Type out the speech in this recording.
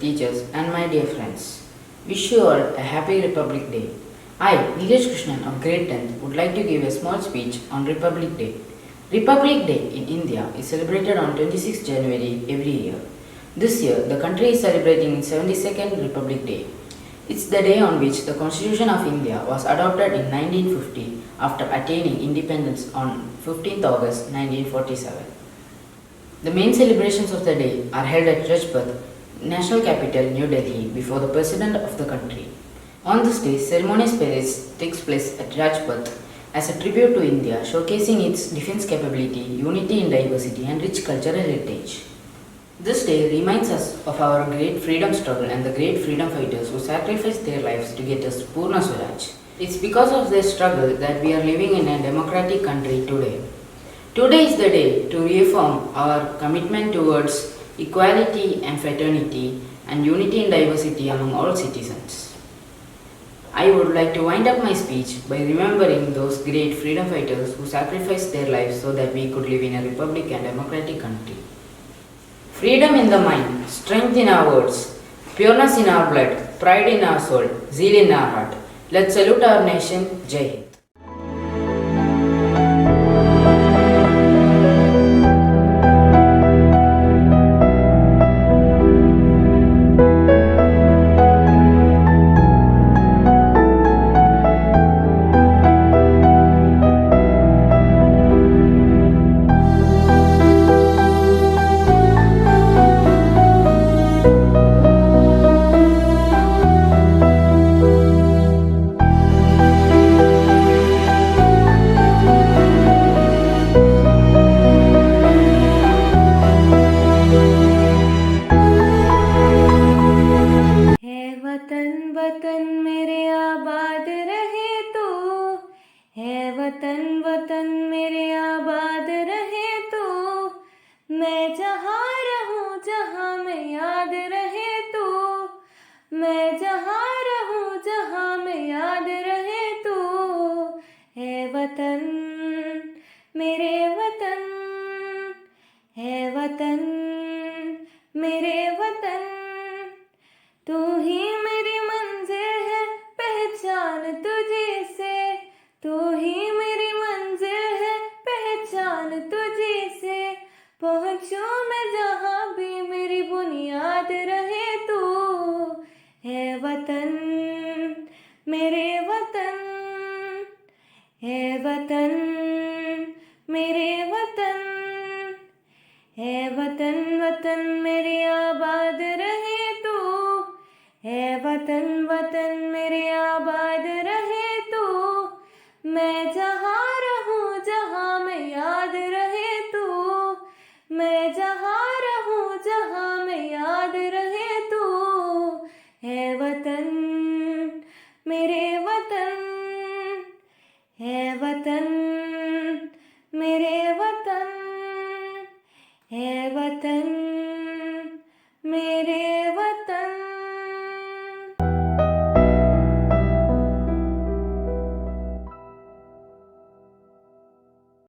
teachers, and my dear friends. Wish you all a happy Republic Day. I, Neeraj Krishnan of grade 10th, would like to give a small speech on Republic Day. Republic Day in India is celebrated on 26 January every year. This year, the country is celebrating its 72nd Republic Day. It's the day on which the Constitution of India was adopted in 1950 after attaining independence on 15th August 1947. The main celebrations of the day are held at Rajpath, national capital, New Delhi, before the President of the country. On this day, ceremonious parades takes place at Rajpath as a tribute to India, showcasing its defense capability, unity in diversity, and rich cultural heritage. This day reminds us of our great freedom struggle and the great freedom fighters who sacrificed their lives to get us Purna Swaraj. It's because of their struggle that we are living in a democratic country today. Today is the day to reaffirm our commitment towards equality and fraternity and unity and diversity among all citizens. I would like to wind up my speech by remembering those great freedom fighters who sacrificed their lives so that we could live in a republic and democratic country. Freedom in the mind, strength in our words, pureness in our blood, pride in our soul, zeal in our heart. Let's salute our nation. Jai Hind. वतन मेरे आबाद रहे तो है वतन वतन मेरे आबाद रहे तो मैं जहाँ रहूँ जहाँ मैं याद रहे तो मैं जहाँ रहूँ जहाँ मैं याद रहे तो है वतन मेरे वतन है वतन मेरे वतन तू ही मेरी मंजिल है पहचान तुझे से तू ही मेरी मंजिल है पहचान तुझे से पहुँचूं मैं जहाँ भी मेरी बुनियाद रहे तो है वतन मेरे वतन है वतन मेरे वतन है वतन वतन मेरे आबाद रहे तो है वतन वतन मेरे आबाद रहे तो मैं जहाँ रहूँ जहाँ मैं याद रहे तो मैं जहाँ रहूँ जहाँ मैं याद रहे तो है वतन मेरे वतन है वतन मेरे वतन है वतन मेरे